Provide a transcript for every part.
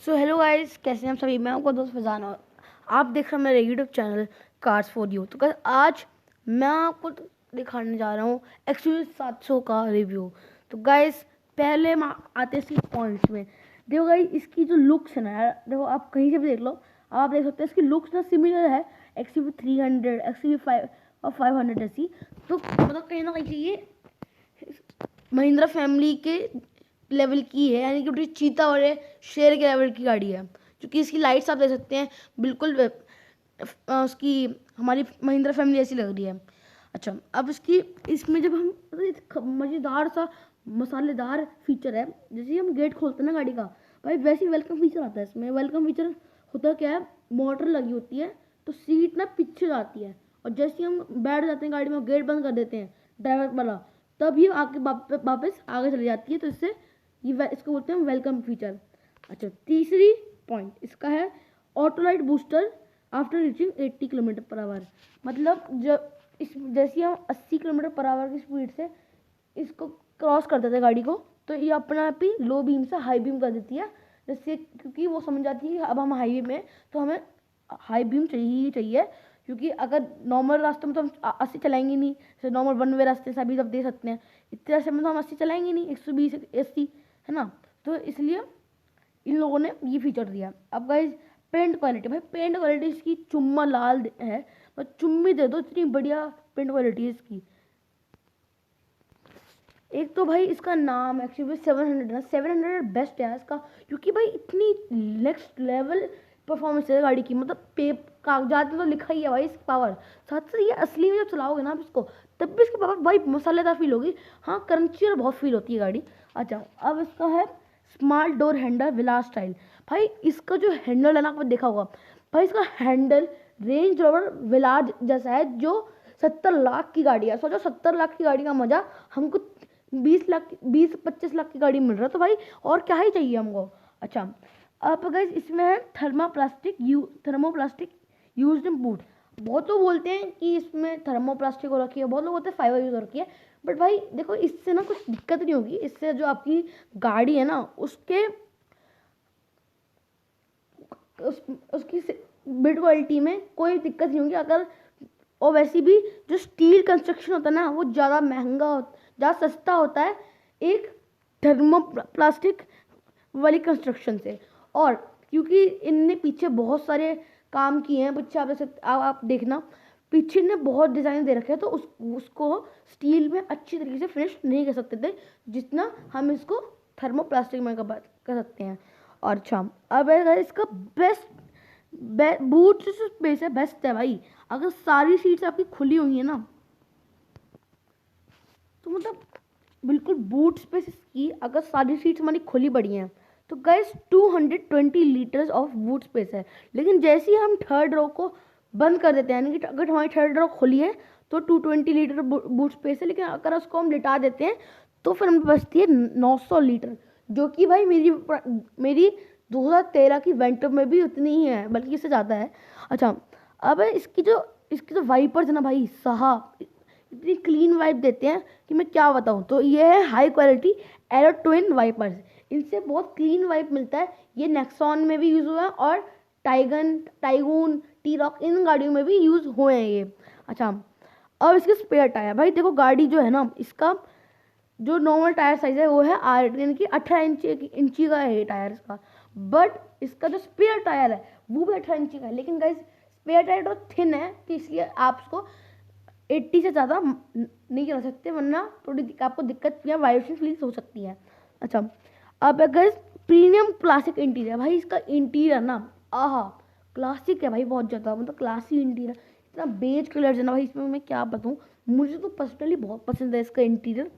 So hello guys, कैसे हैं हम सभी। मैं आपका दोस्त फैजान और आप देख रहे हैं मेरे YouTube channel cars for you. तो गाइस आज मैं आपको दिखाने जा रहा हूँ एक्सयूवी 700 का रिव्यू। तो गाइस पहले हम आते हैं इसकी पॉइंट्स में। देखो गाइस, इसकी जो लुक्स है ना यार, देखो आप कहीं से भी देख लो, आप देख सकते हैं इसकी लुक्स ना सिमिलर है एक्सयूवी 300, एक्सयूवी 5 और 500 ऐसी। तो मतलब कहीं ना कहीं ये महिंद्रा फैमिली के लेवल की है, यानी कि चीता और शेर के लेवल की गाड़ी है। क्योंकि इसकी लाइट्स आप देख सकते हैं, बिल्कुल उसकी हमारी महिंद्रा फैमिली ऐसी लग रही है। अच्छा, अब इसमें जब हम मज़ेदार सा मसालेदार फीचर है, जैसे हम गेट खोलते हैं ना गाड़ी का, भाई वैसे ही वेलकम फीचर आता है इसमें। वेलकम फीचर होता क्या है, मोटर लगी होती है तो सीट ना पीछे जाती है, और जैसे ही हम बैठ जाते हैं गाड़ी में, गेट बंद कर देते हैं ड्राइवर वाला, तब ये आके वापस आगे चली जाती है। तो इससे इसको बोलते हैं वेलकम फीचर। अच्छा, तीसरी पॉइंट इसका है auto light booster after reaching 80 kilometre per hour. मतलब जब जैसे हम 80 किलोमीटर पर आवर की स्पीड से इसको क्रॉस कर देते हैं गाड़ी को, तो ये अपने आप ही लो बीम से हाई बीम कर देती है। जैसे क्योंकि वो समझ जाती है कि अब हम हाईवे में, तो हमें हाई बीम चाहिए ही चाहिए। क्योंकि अगर नॉर्मल रास्ते में तो हम 80 चलाएंगे नहीं, जैसे नॉर्मल वन वे रास्ते से अभी सब दे सकते हैं, इतने रास्ते में तो हम 80 चलाएंगे नहीं, 120 80, है ना। तो इसलिए इन लोगों ने ये फीचर दिया। अब गाइज पेंट क्वालिटी, भाई पेंट क्वालिटी इसकी चुम्मा लाल है, बस चुम्मी दे दो, इतनी बढ़िया पेंट क्वालिटी है इसकी। एक तो भाई इसका नाम एक्चुअली 700 है, 700 बेस्ट है इसका, क्योंकि भाई इतनी नेक्स्ट लेवल परफॉर्मेंस है गाड़ी की। मतलब कागजात में तो लिखा ही है भाई इसकी पावर, साथ साथ ये असली में जब चलाओगे ना आप इसको, तब भी इसकी पावर भाई मसालेदार फील होगी। हाँ, क्रंची और बहुत फील होती है गाड़ी। अच्छा, अब इसका है स्मार्ट डोर हैंडल विलास स्टाइल। भाई इसका जो हैंडल है ना, आपने देखा होगा भाई, इसका हैंडल रेंज रोवर विलाज जैसा है, जो 70 लाख की गाड़ी है। सोचो 70 लाख की गाड़ी का मजा हमको 20-25 लाख की गाड़ी मिल रहा है, तो भाई और क्या ही चाहिए हमको। अच्छा, अब गाइस इसमें है थर्मोप्लास्टिक यूज्ड इन बूट। बहुत लोग बोलते हैं कि इसमें थर्मोप्लास्टिक हो रखी है, बहुत लोग बोलते हैं फाइबर यूज हो रखी है। बट भाई देखो, इससे ना कुछ दिक्कत नहीं होगी। इससे जो आपकी गाड़ी है ना, उसके उसकी बिल्ड क्वालिटी में कोई दिक्कत नहीं होगी। अगर और वैसे भी जो स्टील कंस्ट्रक्शन होता है ना, वो ज़्यादा महंगा ज़्यादा सस्ता होता है एक थर्मोप्लास्टिक वाली कंस्ट्रक्शन से। और क्योंकि इनने पीछे बहुत सारे काम किए हैं, पीछे आप देखना, पीछे ने बहुत डिज़ाइन दे रखे हैं, तो उसको स्टील में अच्छी तरीके से फिनिश नहीं कर सकते थे जितना हम इसको थर्मोप्लास्टिक में कर सकते हैं। और अच्छा, अब अगर इसका बूट जो स्पेस है बेस्ट है भाई। अगर सारी सीट्स आपकी खुली हुई है ना, तो मतलब बिल्कुल बूट स्पेस इसकी, अगर सारी सीट्स हमारी खुली पड़ी हैं, तो guys 220 litres of boot space है। लेकिन जैसे ही हम थर्ड रो को बंद कर देते हैं, यानी कि अगर हमारी थर्ड रो खुली है तो 220 लीटर बूट स्पेस है, लेकिन अगर उसको हम लिटा देते हैं तो फिर हमें बचती है 900 लीटर, जो कि भाई मेरी 2013 की वेंटो में भी उतनी ही है, बल्कि इससे ज़्यादा है। अच्छा, अब इसकी जो वाइपर्स है ना भाई साहब, इतनी क्लीन वाइप देते हैं कि मैं क्या बताऊं। तो ये है high quality aero twin wipers, इनसे बहुत क्लीन वाइप मिलता है। ये नेक्सॉन में भी यूज़ हुआ है, और टाइगून, टी रॉक, इन गाड़ियों में भी यूज़ हुए हैं ये। अच्छा, अब इसके स्पेयर टायर, भाई देखो गाड़ी जो है ना, इसका जो नॉर्मल टायर साइज है वो है R, यानी कि 18 इंची का है टायर इसका। बट इसका जो स्पेयर टायर है वो भी 18 इंची का है, लेकिन गाइस स्पेयर टायर तो थिन है, तो इसलिए आप उसको 80 से ज़्यादा नहीं चला सकते, वरना थोड़ी आपको दिक्कत या वाइब्रेशन फील हो सकती है। अच्छा, अब अगर प्रीमियम क्लासिक इंटीरियर, भाई इसका इंटीरियर ना आहा क्लासिक है भाई, बहुत ज़्यादा मतलब क्लासिक इंटीरियर, इतना बेज कलर है ना भाई, इसमें मैं क्या बताऊँ। मुझे तो पर्सनली बहुत पसंद है इसका इंटीरियर।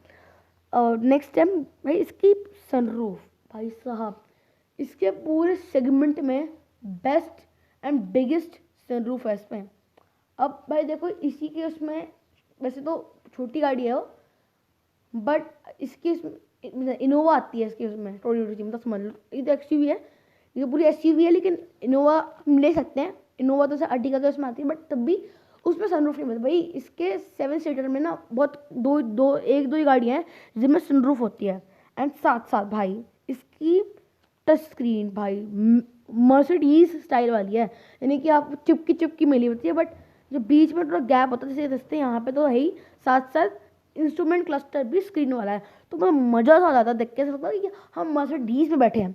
और नेक्स्ट टाइम भाई इसकी सनरूफ, भाई साहब इसके पूरे सेगमेंट में बेस्ट एंड बिगेस्ट सनरूफ है इसमें। अब भाई देखो, इसी के उसमें वैसे तो छोटी गाड़ी है वो, बट इसकी इनोवा आती है इसकी उसमें थोड़ी सी, मतलब समझ लो ये तो एक्सयूवी है, ये पूरी एसयूवी है, लेकिन इनोवा हम ले सकते हैं। इनोवा तो अर्टिगा के उसमें आती है, बट तब भी उसमें सनरूफ नहीं मिलता भाई। इसके 7 सीटर में ना बहुत एक दो ही गाड़ियाँ हैं जिनमें सनरूफ होती है। एंड साथ साथ भाई इसकी टच स्क्रीन भाई, मर्सिडीज स्टाइल वाली है, यानी कि आप चिपकी चिपकी मिली होती है, बट जो बीच में थोड़ा गैप होता है जैसे रस्ते यहाँ पे तो है ही, साथ साथ इंस्ट्रूमेंट क्लस्टर भी स्क्रीन वाला है, तो मैं मज़ा सा आ जाता देख के, ऐसा लगता है कि हम मर्सिडीज में बैठे हैं।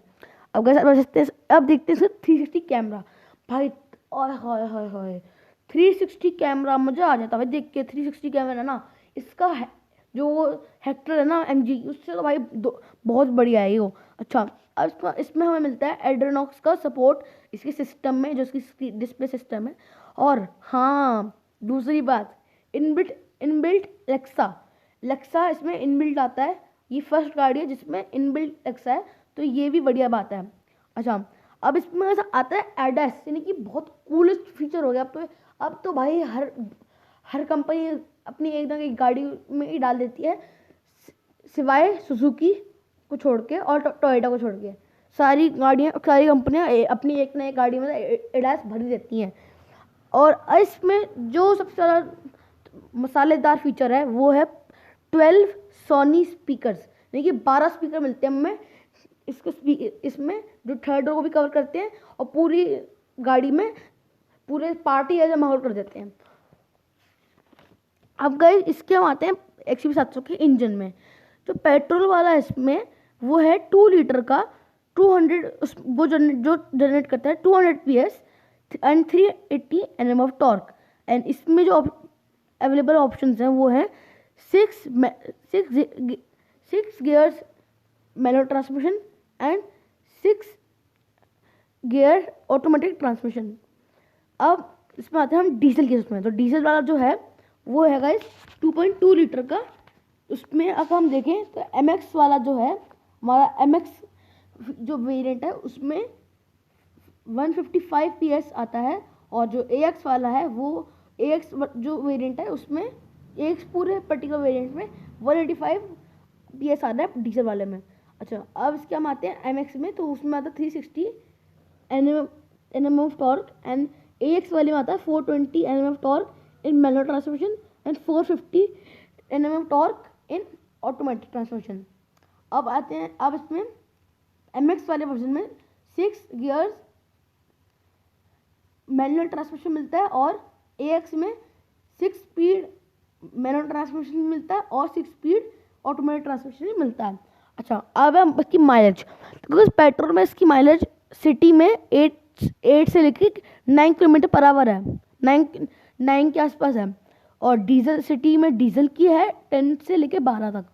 अब कैसे अब देखते हैं 360 कैमरा भाई, और हाय हाय हाय 360 कैमरा मज़ा आ जाता है भाई देख के। 360 कैमरा ना, इसका है जो हेक्टर है ना MG, उससे तो भाई बहुत बढ़िया है ये वो। अच्छा, अब इसमें हमें मिलता है एड्रेनॉक्स का सपोर्ट इसके सिस्टम में, जो इसकी डिस्प्ले सिस्टम है। और हाँ, दूसरी बात, इनबिल्ट इनबिल्ट लेक्सा इसमें इनबिल्ट आता है। ये फर्स्ट गाड़ी है जिसमें इनबिल्ट लेक्सा है, तो ये भी बढ़िया बात है। अच्छा, अब इसमें ऐसा आता है एडास, यानी कि बहुत कूलेस्ट फीचर हो गया अब तो भाई हर कंपनी अपनी एक ना एक गाड़ी में ही डाल देती है, सिवाय सुजुकी को छोड़ के और टोयोटा को छोड़ के। सारी कंपनियां अपनी एक ना एक गाड़ी में एडास भर देती हैं। और इसमें जो सबसे ज़्यादा मसालेदार फीचर है वो है 12 सोनी स्पीकर्स, यानी कि 12 स्पीकर मिलते हैं हमें इसमें, जो थर्ड रो को भी कवर करते हैं और पूरी गाड़ी में पूरे पार्टी ऐसा माहौल कर देते हैं। अब गए इसके हम आते हैं XUV 700 के इंजन में। जो पेट्रोल वाला इसमें वो है 2 लीटर का, 200 वो जो जनरेट करता है 200 PS and 380 Nm of torque. And इसमें जो अवेलेबल ऑप्शंस हैं वो है 6 gears manual transmission and 6 gear automatic transmission. अब इसमें आते हैं हम डीजल के उसमें। तो डीजल वाला जो है वो है गाइस 2.2 लीटर का। उसमें अगर हम देखें तो MX वाला जो है हमारा, MX जो वेरिएंट है उसमें 155 PS आता है, और जो AX वाला है वो AX जो वेरिएंट है उसमें AX पूरे पर्टिकुलर वेरिएंट में 185 PS आता है डीजल वाले में। अच्छा, अब इसके हम आते हैं MX में, तो उसमें आता है 360 Nm of torque and AX वाले में आता है 420 Nm of torque in manual transmission and 450 Nm of torque in automatic transmission. अब आते हैं, अब इसमें MX वाले वर्जन में 6 गियर्स मैनुअल ट्रांसमिशन मिलता है, और AX में 6 स्पीड मैनुअल ट्रांसमिशन मिलता है और 6 स्पीड ऑटोमेटिक ट्रांसमिशन मिलता है। अच्छा, अब है इसकी माइलेज। बिकॉज पेट्रोल में इसकी माइलेज सिटी में 8 से लेकर 9 किलोमीटर पर आवर है, 9 के आसपास है, और डीजल सिटी में डीजल की है 10 से लेकर 12 तक।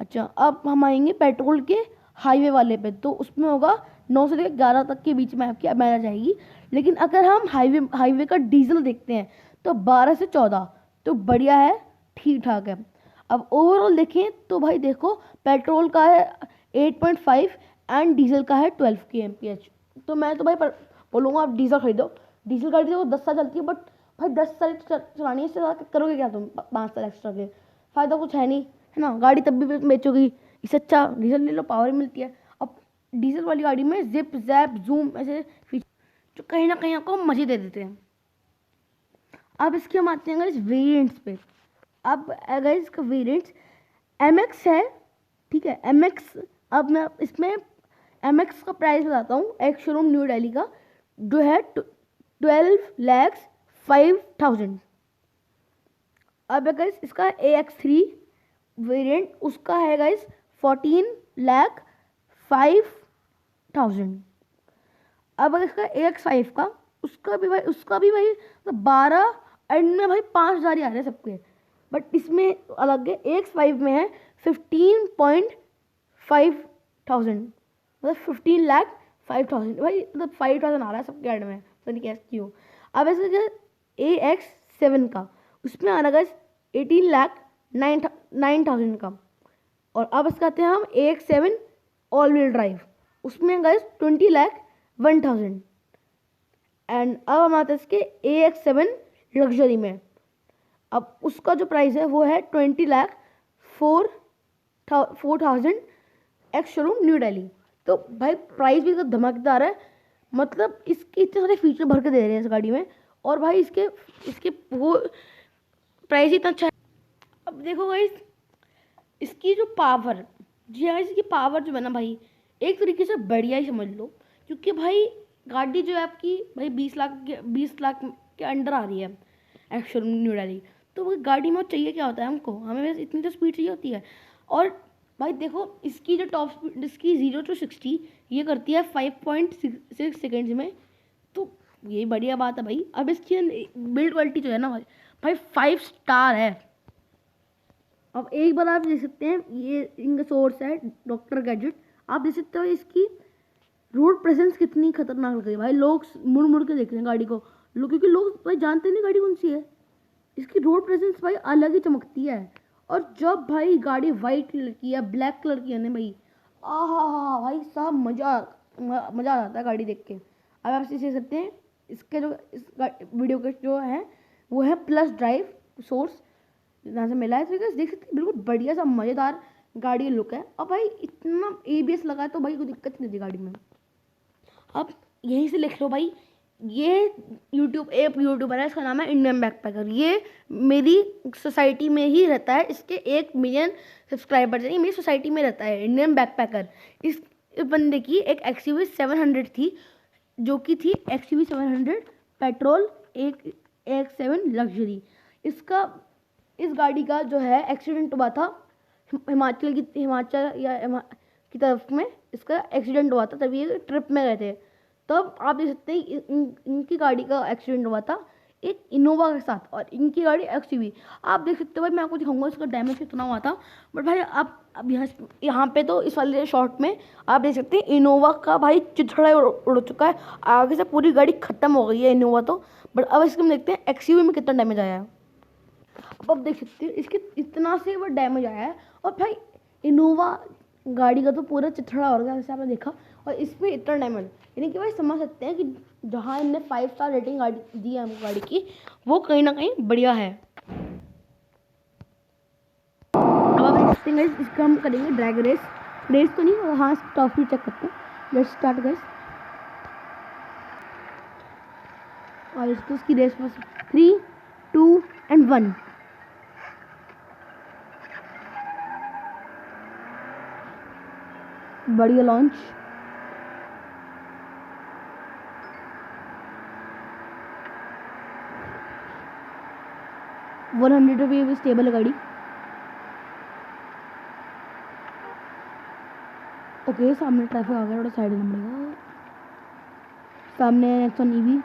अच्छा, अब हम आएंगे पेट्रोल के हाईवे वाले पे, तो उसमें होगा 9 से लेकर 11 तक के बीच में आपकी माइलेज आएगी। लेकिन अगर हम हाईवे का डीजल देखते हैं तो 12 से 14, तो बढ़िया है, ठीक ठाक है। अब ओवरऑल देखें तो भाई देखो, पेट्रोल का है 8.5 एंड डीजल का है 12 kmph। तो मैं तो भाई बोलूँगा आप डीजल खरीदो। डीजल गाड़ी देखो 10 साल चलती है, बट भाई 10 साल चलानी है, इससे करोगे क्या तुम 5 साल एक्स्ट्रा के? फ़ायदा कुछ है नहीं, है ना, गाड़ी तब भी बेचोगी। इससे अच्छा डीजल ले लो, पावर मिलती है। अब डीजल वाली गाड़ी में जिप जैप जूम ऐसे फीचर जो कहीं ना कहीं आपको मज़े दे देते हैं। अब इसके हम आते हैं इस वेरिएंट्स पे। अब अगर इसका वेरिएंट्स MX है, ठीक है, MX। अब मैं इसमें MX का प्राइस बताता हूँ, एक शोरूम न्यू दिल्ली का, जो है 12,05,000। अब अगर इसका AX3 वेरिएंट उसका है गाइस 14,05,000। अब अगर इसका AX5 का, उसका भी भाई तो 12 एंड में भाई 5,000 ही आ रहे हैं सबके, बट इसमें अलग है। AX5 में है 15,05,000, मतलब 15,05,000 भाई, मतलब 5,000 आ रहा है सबके एड में, पता नहीं कैसे क्यों। अब ऐसे AX7 का, उसमें आ रहा है 18,09,000 का। और अब इसका आते हैं हम AX7 ऑल व्हील ड्राइव, उसमें गाइस 20,01,000। एंड अब हम आते हैं इसके AX7 लग्जरी में। अब उसका जो प्राइस है वो है 20,04,000 एक्स शोरूम न्यू दिल्ली। तो भाई प्राइस भी तो धमाकेदार है, मतलब इसके इतने सारे फीचर भर के दे रहे हैं इस गाड़ी में, और भाई इसके वो प्राइस इतना अच्छा है। अब देखो गाइस, इसकी जो पावर, जी हाँ, इसकी पावर जो है ना भाई, एक तरीके से बढ़िया ही समझ लो, क्योंकि भाई गाड़ी जो है आपकी भाई 20 लाख के अंडर आ रही है एक्चुअल न्यू दिल्ली। तो वो गाड़ी में चाहिए क्या होता है हमको, हमें बस इतनी तो स्पीड चाहिए होती है। और भाई देखो इसकी जो टॉप स्पीड, इसकी 0 to 60 ये करती है 5.6 सेकेंड्स में। तो ये बढ़िया बात है भाई। अब इसकी बिल्ड क्वालिटी जो है ना भाई 5 स्टार है। अब एक बार आप देख सकते हैं, ये इनका सोर्स है डॉक्टर गैजेट। आप देख सकते हो इसकी रोड प्रेजेंस कितनी खतरनाक लग रही है भाई। लोग मुड़ मुड़ के देख रहे हैं गाड़ी को, क्योंकि लोग भाई जानते नहीं गाड़ी कौन सी है। इसकी रोड प्रेजेंस भाई अलग ही चमकती है। और जब भाई गाड़ी वाइट कलर की है, ब्लैक कलर की है ना भाई, आहा भाई साहब मज़ा आ जाता है गाड़ी देख के। अब आप इसे देख सकते हैं, इसके जो इस वीडियो के जो है वो है प्लस ड्राइव सोर्स जहाँ से मिला है। तो देख सकते हैं बिल्कुल बढ़िया सा मज़ेदार गाड़ी लुक है। और भाई इतना ABS लगा है तो भाई कोई दिक्कत नहीं थी गाड़ी में। अब यहीं से लिख लो भाई, ये एक यूट्यूबर है, इसका नाम है इंडियन बैकपैकर। ये मेरी सोसाइटी में ही रहता है, इसके 1 मिलियन सब्सक्राइबर्स हैं। ये मेरी सोसाइटी में रहता है इंडियन बैकपैकर। इस बंदे की एक XUV 700 थी, जो कि थी XUV 700 पेट्रोल AX7 लग्जरी। इस गाड़ी का जो है एक्सीडेंट हुआ था हिमाचल की तरफ में। इसका एक्सीडेंट हुआ था, तभी ये ट्रिप में गए थे। तब आप देख सकते हैं इनकी गाड़ी का एक्सीडेंट हुआ था एक इनोवा के साथ, और इनकी गाड़ी XUV। आप देख सकते हो भाई, मैं आपको दिखाऊंगा इसका डैमेज कितना हुआ था। बट भाई आप अब यहाँ पे तो इस वाले शॉट में आप देख सकते हैं इनोवा का भाई चिथड़ा उड़ चुका है। आगे से पूरी गाड़ी खत्म हो गई है इनोवा तो। बट अब इसके हम देखते हैं XUV में कितना डैमेज आया है। अब देख सकते हैं इसके इतना से वो डैमेज आया है। और भाई इनोवा गाड़ी का तो पूरा चिथड़ा हो गया जैसे आपने देखा, और इसमें इतना डैमेज, यानी कि भाई समझ सकते हैं कि जहाँ इनने 5 स्टार रेटिंग गाड़ी दी है हमको गाड़ी की, वो कहीं ना कहीं बढ़िया है। अब आप देख सकते हैं इसका हम करेंगे ड्रैग रेस तो नहीं, हाँ टॉप स्पीड चेक करते हैं। Let's start guys. और इसकी रेस बस 3, 2 and 1। बढ़िया लॉन्च। ₹100 भी स्टेबल है गाड़ी। ओके सामने ट्रैफिक आ गया, थोड़ा साइड में पड़ेगा। सामने नेक्सॉन EV।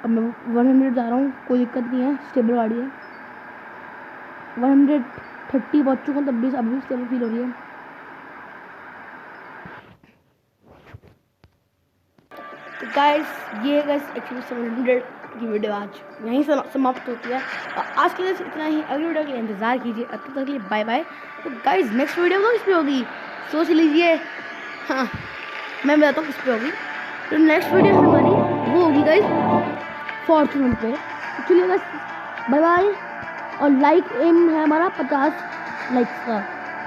अब मैं 100 जा रहा हूँ, कोई दिक्कत नहीं है, स्टेबल गाड़ी है। 130 पहुँच चुका हूँ, तब भी अभी स्टेबल फील हो रही है। तो गाइस ये XUV 700 की वीडियो आज यहीं से समाप्त होती है। और आज के लिए इतना ही। अगली वीडियो के लिए इंतजार कीजिए। अब तक के लिए बाय बाय। तो गाइस नेक्स्ट वीडियो तो किस पे होगी सोच लीजिए। हाँ मैं बताता हूँ किस पे होगी। तो नेक्स्ट वीडियो हमारी वो होगी गाइस फॉर्च्यूनर पे। चलिए गाइस बाय बाय। और लाइक एम है हमारा 50 लाइक्स का।